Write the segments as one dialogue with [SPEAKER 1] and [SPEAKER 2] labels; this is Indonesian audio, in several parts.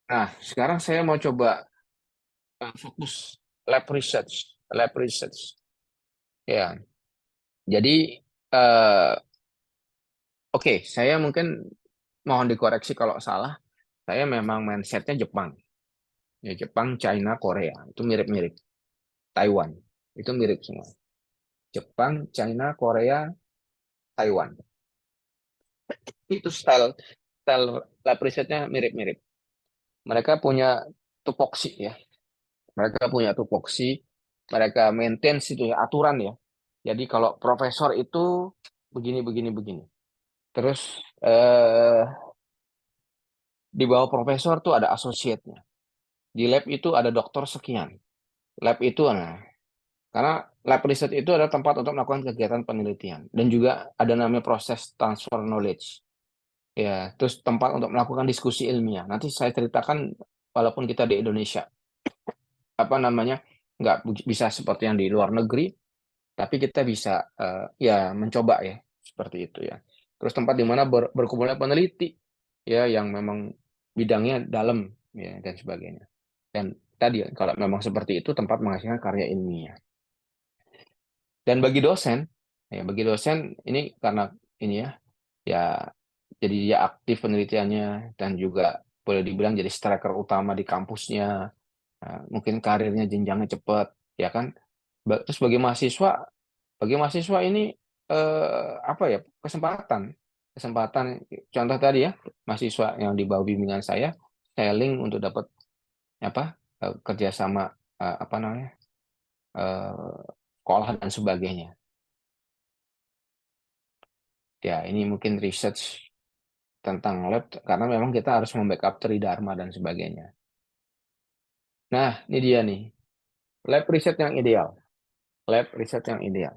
[SPEAKER 1] Nah, sekarang saya mau coba fokus lab research. Ya, jadi eh, oke, saya mungkin mohon dikoreksi kalau salah. Saya memang mindsetnya Jepang, ya Jepang, China, Korea itu mirip-mirip. Taiwan itu mirip semua. Jepang, China, Korea, Taiwan itu style style lab risetnya mirip-mirip. Mereka punya tupoksi ya. Mereka punya tupoksi. Mereka maintain situ ya, aturan ya. Jadi kalau profesor itu begini begini begini. Terus di bawah profesor tuh ada associate-nya. Di lab itu ada dokter sekian. Lab itu nah, karena lab riset itu adalah tempat untuk melakukan kegiatan penelitian dan juga ada namanya proses transfer knowledge. Ya, terus tempat untuk melakukan diskusi ilmiah. Nanti saya ceritakan walaupun kita di Indonesia, apa namanya, nggak bisa seperti yang di luar negeri, tapi kita bisa ya mencoba ya seperti itu ya. Terus tempat di mana berkumpulnya peneliti ya yang memang bidangnya dalam ya dan sebagainya. Dan tadi kalau memang seperti itu tempat menghasilkan karya ilmiah. Dan bagi dosen, ya bagi dosen ini karena ini ya jadi dia aktif penelitiannya dan juga boleh dibilang jadi striker utama di kampusnya. Nah, mungkin karirnya jenjangnya cepat, ya kan? Terus bagi mahasiswa ini apa ya kesempatan, kesempatan. Contoh tadi ya, mahasiswa yang di bawah bimbingan saya link untuk dapat apa kerjasama apa namanya eh, sekolah dan sebagainya. Ya, ini mungkin research tentang lab karena memang kita harus membackup Tridharma dan sebagainya. Nah, ini dia nih, lab riset yang ideal. Lab riset yang ideal.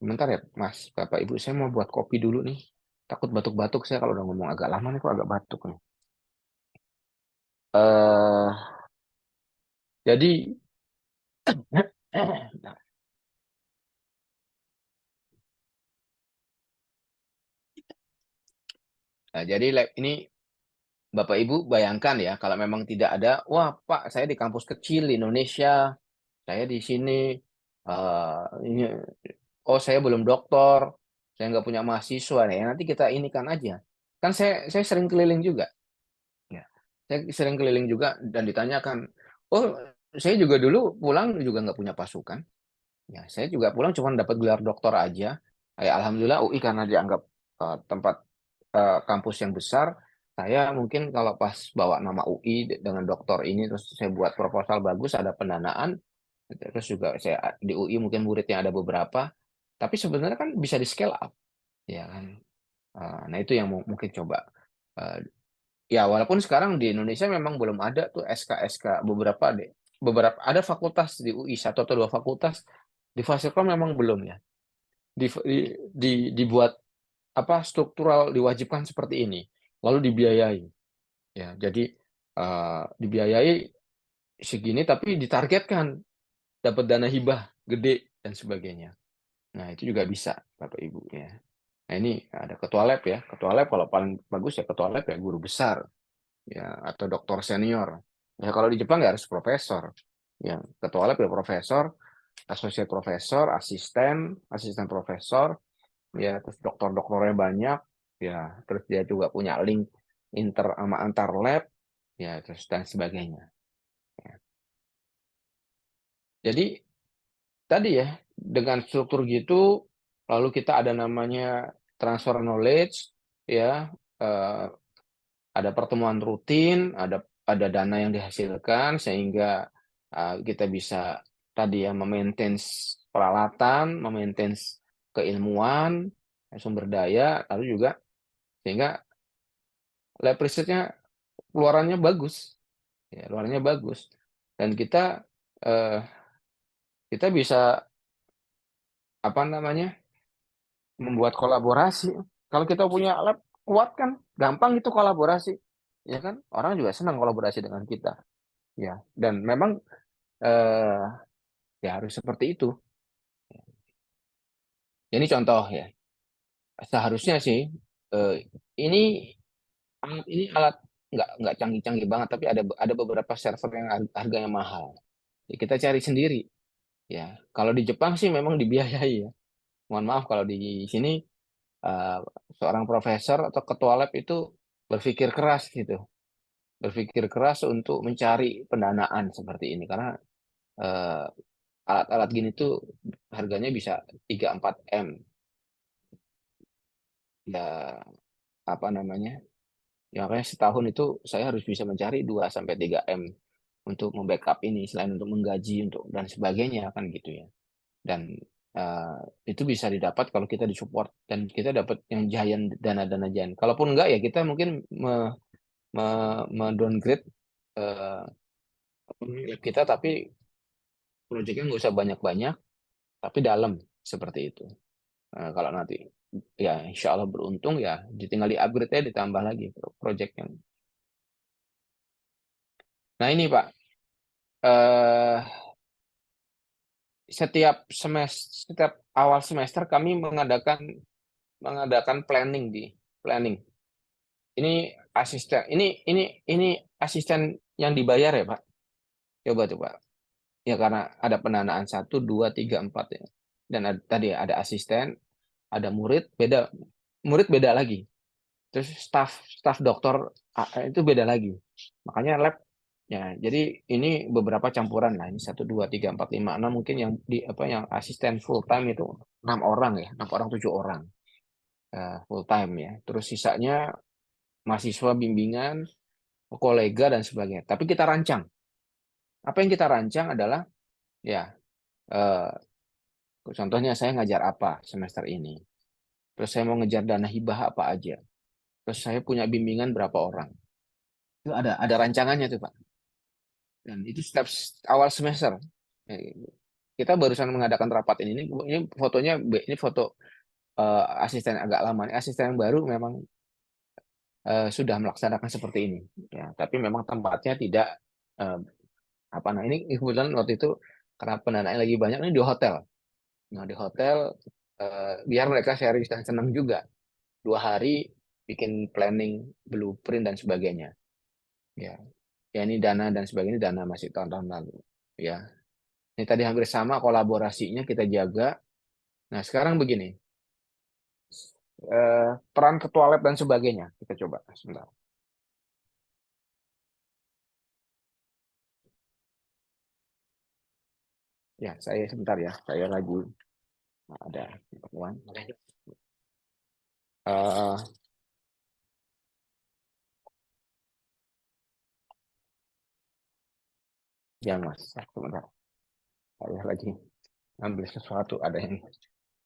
[SPEAKER 1] Sebentar ya, Mas, Bapak, Ibu, saya mau buat kopi dulu nih. Takut batuk-batuk saya kalau udah ngomong agak lama nih kok agak batuk nih. eh jadi nah, jadi lab ini Bapak Ibu bayangkan ya kalau memang tidak ada, wah Pak, saya di kampus kecil di Indonesia, saya di sini ini oh saya belum doktor, saya nggak punya mahasiswa nih. Nanti kita inikan aja. Kan saya sering keliling juga. Ya. Saya sering keliling juga dan ditanyakan, oh saya juga dulu pulang juga nggak punya pasukan. Ya, saya juga pulang cuma dapat gelar doktor aja. Ya, Alhamdulillah UI karena dianggap tempat kampus yang besar. Saya mungkin kalau pas bawa nama UI dengan doktor ini terus saya buat proposal bagus, ada pendanaan, terus juga saya di UI mungkin muridnya ada beberapa, tapi sebenarnya kan bisa di scale up, ya kan. Nah itu yang mungkin coba. Eh, Ya, walaupun sekarang di Indonesia memang belum ada tuh SK-SK beberapa deh. Beberapa ada fakultas di UI satu atau dua fakultas di Fasilkom memang belum ya. Dibuat apa struktural diwajibkan seperti ini. Lalu dibiayai. Ya, jadi dibiayai segini tapi ditargetkan dapat dana hibah gede dan sebagainya. Nah, itu juga bisa Bapak Ibu ya. Nah, ini ada ketua lab ya. Ketua lab kalau paling bagus ya ketua lab ya guru besar ya atau doktor senior. Ya kalau di Jepang nggak harus profesor. Ya ketua lab ya profesor, associate profesor, asisten profesor, ya terus dokter-dokternya banyak, ya terus dia juga punya link sama antar lab, ya terus dan sebagainya. Ya. Jadi tadi ya dengan struktur gitu, lalu kita ada namanya transfer knowledge, ya eh, ada pertemuan rutin, ada dana yang dihasilkan sehingga kita bisa tadi ya memaintain peralatan, memaintain keilmuan, sumber daya, lalu juga sehingga lab risetnya keluarannya bagus, ya luarannya bagus, dan eh, kita bisa apa namanya membuat kolaborasi. Kalau kita punya lab kuat kan, gampang itu kolaborasi, ya kan? Orang juga senang kolaborasi dengan kita, ya. Dan memang eh, ya harus seperti itu. Ini contoh ya. Seharusnya sih eh, ini ini alat nggak canggih-canggih banget, tapi ada beberapa server yang harganya mahal. Ya, kita cari sendiri. Ya, kalau di Jepang sih memang dibiayai ya. Mohon maaf kalau di sini eh, seorang profesor atau ketua lab itu berpikir keras gitu, berpikir keras untuk mencari pendanaan seperti ini karena eh, alat-alat gini tuh harganya bisa 3-4 M. Ya, apa namanya? Ya makanya setahun itu saya harus bisa mencari 2-3 M untuk membackup ini selain untuk menggaji untuk dan sebagainya kan gitu ya. Dan eh, itu bisa didapat kalau kita disupport dan kita dapat yang giant, dana-dana giant. Kalaupun enggak ya kita mungkin downgrade lab kita, tapi proyeknya nggak usah banyak-banyak tapi dalam seperti itu. Kalau nanti ya insya Allah beruntung ya tinggal di upgrade ya ditambah lagi proyeknya. Nah ini Pak, eh, setiap awal semester kami mengadakan planning. Ini ini asisten yang dibayar ya Pak. Coba tuh Pak. Ya karena ada pendanaan 1, 2, 3, 4 ya. Dan tadi ada asisten, ada murid beda lagi. Terus staf dokter itu beda lagi. Makanya lab ya. Jadi ini beberapa campuran lah. Ini 1, 2, 3, 4, 5, 6 mungkin yang yang asisten full time itu 6 orang ya, 6 orang 7 orang full time ya. Terus sisanya mahasiswa bimbingan, kolega dan sebagainya. Tapi kita rancang. Apa yang kita rancang adalah ya eh, contohnya saya ngajar apa semester ini. Terus saya mau ngejar dana hibah apa aja. Terus saya punya bimbingan berapa orang. Itu ada rancangannya tuh Pak. Dan itu setiap awal semester. Eh, Kita barusan mengadakan rapat ini fotonya, ini foto asisten agak lama. Asisten yang baru memang sudah melaksanakan seperti ini. Ya, tapi memang tempatnya tidak eh, apa nah ini kebetulan waktu itu karena pendanaan lagi banyak ini di hotel. Nah di hotel biar mereka sharing dan senang juga. 2 hari bikin planning, blueprint dan sebagainya. Ya, ya ini dana dan sebagainya dana masih tahun-tahun lalu. Ya, ini tadi hampir sama kolaborasinya kita jaga. Nah sekarang begini, peran ketua lab dan sebagainya kita coba sebentar. Ya saya sebentar ya, saya lagi ada pertemuan. Eh, ya mas, sebentar. Saya lagi ambil sesuatu, ada yang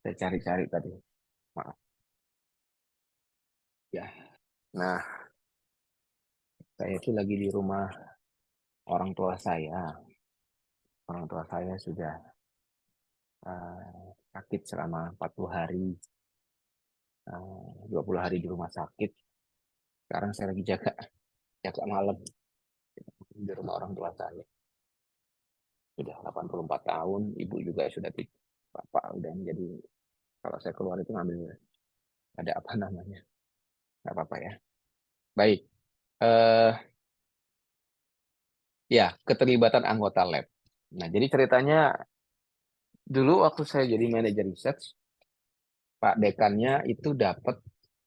[SPEAKER 1] saya cari-cari tadi. Maaf. Ya, nah saya itu lagi di rumah orang tua saya. Orang tua saya sudah sakit selama 40 hari, 20 hari di rumah sakit. Sekarang saya lagi jaga malam di rumah orang tua saya. Sudah 84 tahun, ibu juga sudah bapak udah jadi kalau saya keluar itu ngambil ada apa namanya, nggak apa-apa ya. Baik, eh, ya keterlibatan anggota lab. Nah jadi ceritanya dulu waktu saya jadi manajer research, Pak dekannya itu dapat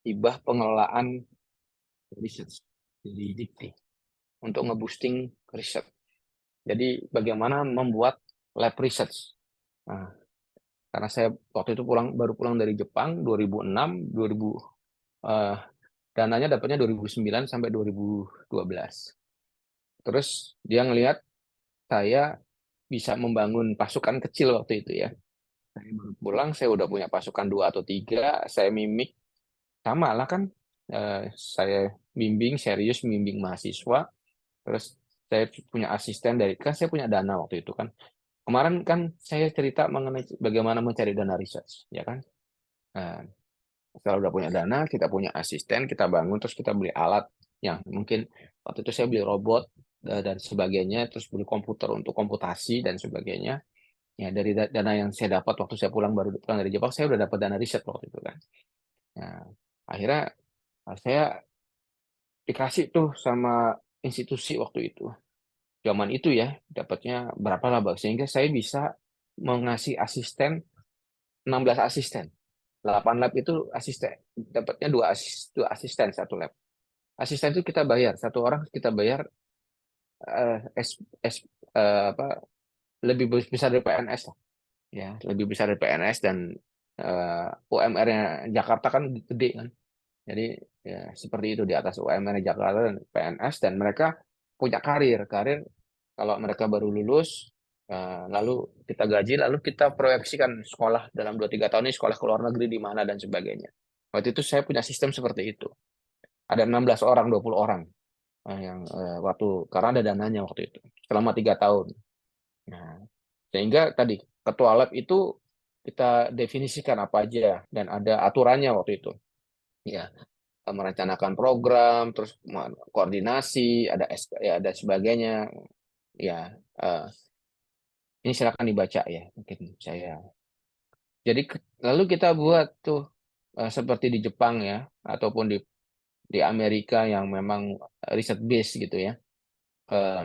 [SPEAKER 1] hibah pengelolaan research di Dikti untuk nge-boosting riset. Jadi bagaimana membuat lab research. Nah, karena saya waktu itu baru pulang dari Jepang 2006, 2000 eh, dananya dapatnya 2009 sampai 2012. Terus dia ngelihat saya bisa membangun pasukan kecil waktu itu ya. Saya baru pulang, saya udah punya pasukan 2 atau 3, saya mimik sama lah kan. Saya bimbing serius, bimbing mahasiswa. Terus saya punya asisten dari kan saya punya dana waktu itu kan. Kemarin kan saya cerita mengenai bagaimana mencari dana research, ya kan? Nah, setelah udah punya dana, kita punya asisten, kita bangun, terus kita beli alat yang mungkin waktu itu saya beli robot dan sebagainya, terus beli komputer untuk komputasi dan sebagainya. Ya dari dana yang saya dapat waktu saya baru pulang dari Jepang, saya udah dapat dana riset waktu itu kan. Nah, akhirnya saya dikasih tuh sama institusi waktu itu. Zaman itu ya, dapatnya berapa lah, Bang, sehingga saya bisa mengasih asisten 16 asisten. 8 lab itu asisten, dapatnya dua asisten satu lab. Asisten itu kita bayar, satu orang kita bayar eh, S, S, apa, lebih besar dari PNS lah. Ya, lebih besar dari PNS dan UMR-nya Jakarta kan gede kan. Jadi ya seperti itu di atas UMR Jakarta dan PNS dan mereka punya karir kalau mereka baru lulus lalu kita gaji lalu kita proyeksikan sekolah dalam 2-3 tahun ini sekolah ke luar negeri di mana dan sebagainya. Waktu itu saya punya sistem seperti itu. Ada 16 orang, 20 orang yang waktu karena ada dananya waktu itu selama 3 tahun. Nah, sehingga tadi ketua lab itu kita definisikan apa aja dan ada aturannya waktu itu. Ya, merencanakan program, terus koordinasi, ada ya, ada sebagainya. Ya, ini silakan dibaca ya, mungkin saya. Jadi lalu kita buat tuh seperti di Jepang ya, ataupun di Amerika yang memang riset base gitu ya. Eh,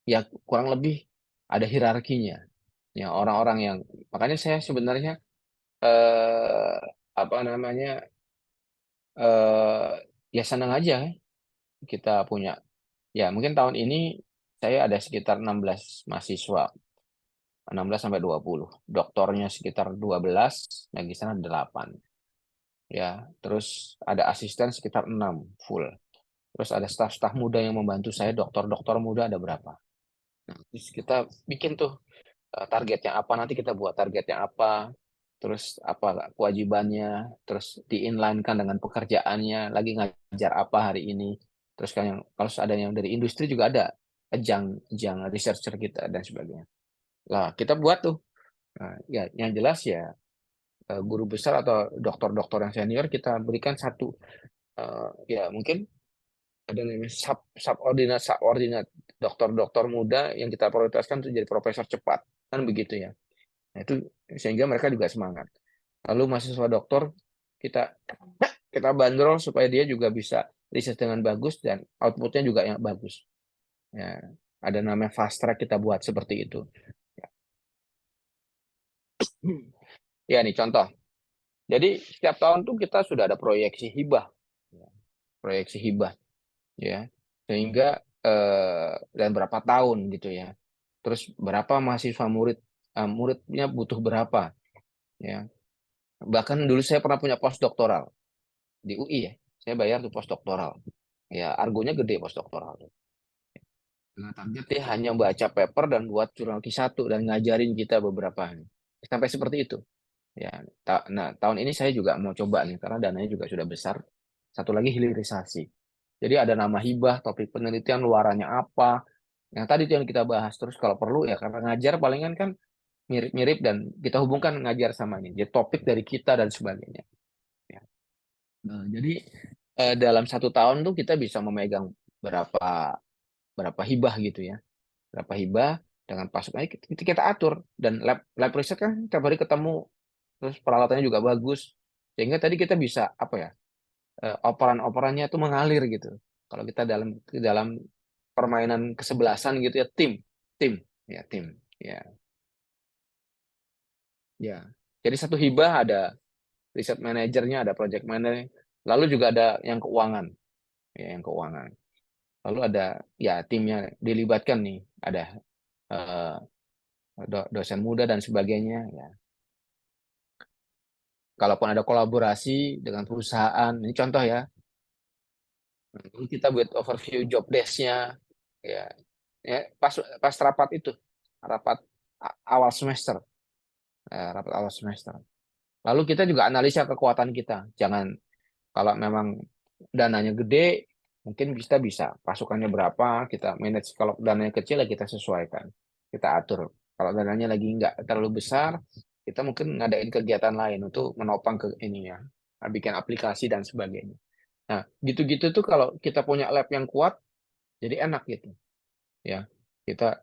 [SPEAKER 1] ya kurang lebih ada hierarkinya. Ya orang-orang yang makanya saya sebenarnya eh, apa namanya eh, ya senang aja ya kita punya. Ya, mungkin tahun ini saya ada sekitar 16 mahasiswa, 16 sampai 20. Doktornya sekitar 12, lagi sana 8. Ya, terus ada asisten sekitar 6 full. Terus ada staf-staf muda yang membantu saya, dokter-dokter muda ada berapa. Nah, terus kita bikin tuh targetnya apa, nanti kita buat targetnya apa, terus apa kewajibannya, terus di-inline-kan dengan pekerjaannya, lagi ngajar apa hari ini. Terus kan yang kalau ada yang dari industri juga ada ajang researcher kita dan sebagainya. Lah, kita buat tuh. Nah, ya yang jelas ya guru besar atau dokter-dokter yang senior kita berikan satu ya mungkin ada namanya subordinat subordinat dokter-dokter muda yang kita prioritaskan untuk jadi profesor cepat kan begitu ya. Nah, itu sehingga mereka juga semangat. Lalu mahasiswa dokter kita kita bandrol supaya dia juga bisa riset dengan bagus dan outputnya juga yang bagus. Ya, ada namanya fast track kita buat seperti itu. Ya nih contoh. Jadi setiap tahun tuh kita sudah ada proyeksi hibah, proyeksi hibah, ya. Sehingga dan berapa tahun gitu ya. Terus berapa mahasiswa muridnya butuh berapa, ya. Bahkan dulu saya pernah punya postdoktoral di UI ya. Saya bayar tuh postdoktoral. Ya, argonya gede postdoktoral. Nah, target dia hanya baca paper dan buat jurnal Q1 dan ngajarin kita beberapa hari. Sampai seperti itu. Ya, nah tahun ini saya juga mau coba nih karena dananya juga sudah besar. Satu lagi hilirisasi. Jadi ada nama hibah, topik penelitian luarannya apa. Yang tadi itu yang kita bahas terus kalau perlu ya karena ngajar palingan kan mirip-mirip dan kita hubungkan ngajar sama ini. Jadi topik dari kita dan sebagainya. Ya. Nah, jadi dalam 1 tahun tuh kita bisa memegang berapa berapa hibah gitu ya. Berapa hibah dengan pasukan kita atur dan lab riset kan tiap hari ketemu terus peralatannya juga bagus sehingga tadi kita bisa apa ya operan-operannya itu mengalir gitu kalau kita dalam permainan kesebelasan gitu ya tim ya tim ya ya jadi satu hibah ada riset manajernya ada project manager lalu juga ada yang keuangan ya yang keuangan lalu ada ya timnya dilibatkan nih ada eh, dosen muda dan sebagainya ya kalaupun ada kolaborasi dengan perusahaan ini contoh ya. Nah, kita buat overview job desk-nya ya. Ya, pas rapat itu, rapat awal semester, rapat awal semester. Lalu kita juga analisa kekuatan kita. Jangan kalau memang dananya gede, mungkin kita bisa pasukannya berapa, kita manage. Kalau dananya kecil ya kita sesuaikan, kita atur. Kalau dananya lagi nggak terlalu besar, kita mungkin ngadain kegiatan lain untuk menopang ke ini ya, bikin aplikasi dan sebagainya. Nah, gitu-gitu tuh kalau kita punya lab yang kuat, jadi enak gitu ya. Kita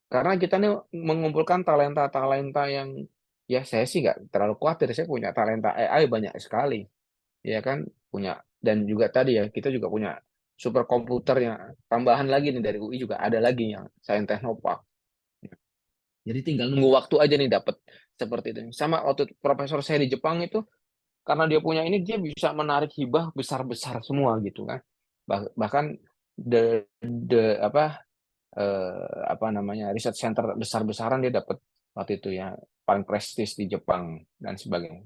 [SPEAKER 1] karena kita nih mengumpulkan talenta-talenta yang ya saya sih nggak terlalu khawatir. Saya punya talenta AI banyak sekali, ya kan punya dan juga tadi ya kita juga punya superkomputernya tambahan lagi nih dari UI juga ada lagi yang Sains Teknopark. Jadi tinggal nunggu waktu aja nih dapat seperti itu. Sama waktu profesor saya di Jepang itu karena dia punya ini dia bisa menarik hibah besar-besar semua gitu kan. Bahkan apa apa namanya riset center besar-besaran dia dapat waktu itu ya paling prestis di Jepang dan sebagainya.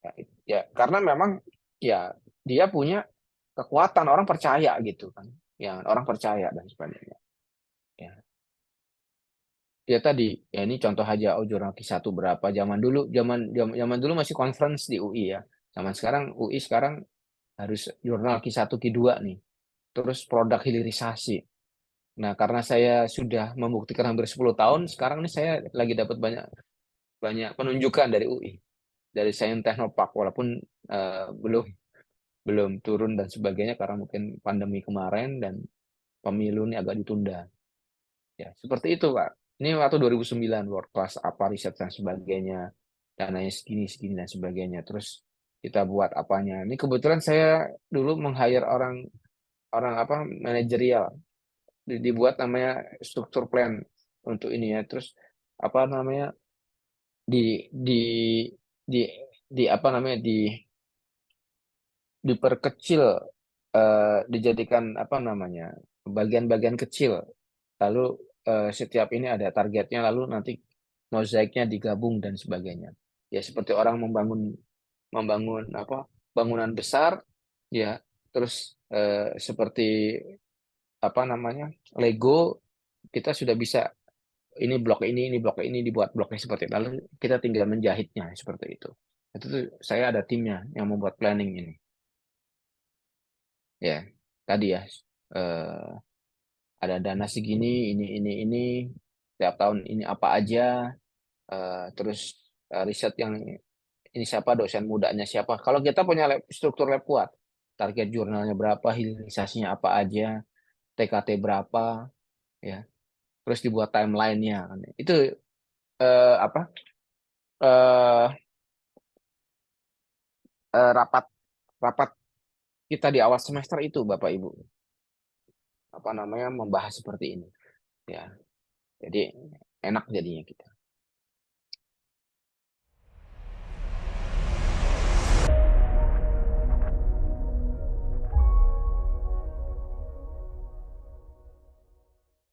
[SPEAKER 1] Ya, ya karena memang ya dia punya kekuatan orang percaya gitu kan. Ya orang percaya dan sebagainya. Ya. Ya tadi ya ini contoh aja oh jurnal Q1 berapa zaman dulu zaman dulu masih conference di UI ya. Zaman sekarang UI sekarang harus jurnal Q1 Q2 nih. Terus produk hilirisasi. Nah, karena saya sudah membuktikan hampir 10 tahun, sekarang ini saya lagi dapat banyak banyak penunjukan dari UI, dari Sains Teknopark walaupun belum belum turun dan sebagainya karena mungkin pandemi kemarin dan pemilu ini agak ditunda. Ya, seperti itu, Pak. Ini waktu 2009 world class apa riset dan sebagainya, dananya segini-segini dan sebagainya. Terus kita buat apanya. Ini kebetulan saya dulu meng-hire orang orang apa manajerial dibuat namanya struktur plan untuk ini ya. Terus apa namanya di di di di apa namanya diperkecil dijadikan apa namanya bagian-bagian kecil lalu setiap ini ada targetnya lalu nanti mozaiknya digabung dan sebagainya ya seperti orang membangun membangun apa bangunan besar ya terus seperti apa namanya Lego kita sudah bisa ini blok ini dibuat bloknya seperti itu lalu kita tinggal menjahitnya seperti itu tuh saya ada timnya yang membuat planning ini ya tadi ya eh, ada dana segini ini setiap tahun ini apa aja terus riset yang ini siapa dosen mudanya siapa kalau kita punya struktur lab kuat target jurnalnya berapa hilirisasinya apa aja TKT berapa ya terus dibuat timelinenya itu apa eh, rapat rapat kita di awal semester itu Bapak Ibu apa namanya membahas seperti ini ya jadi enak jadinya kita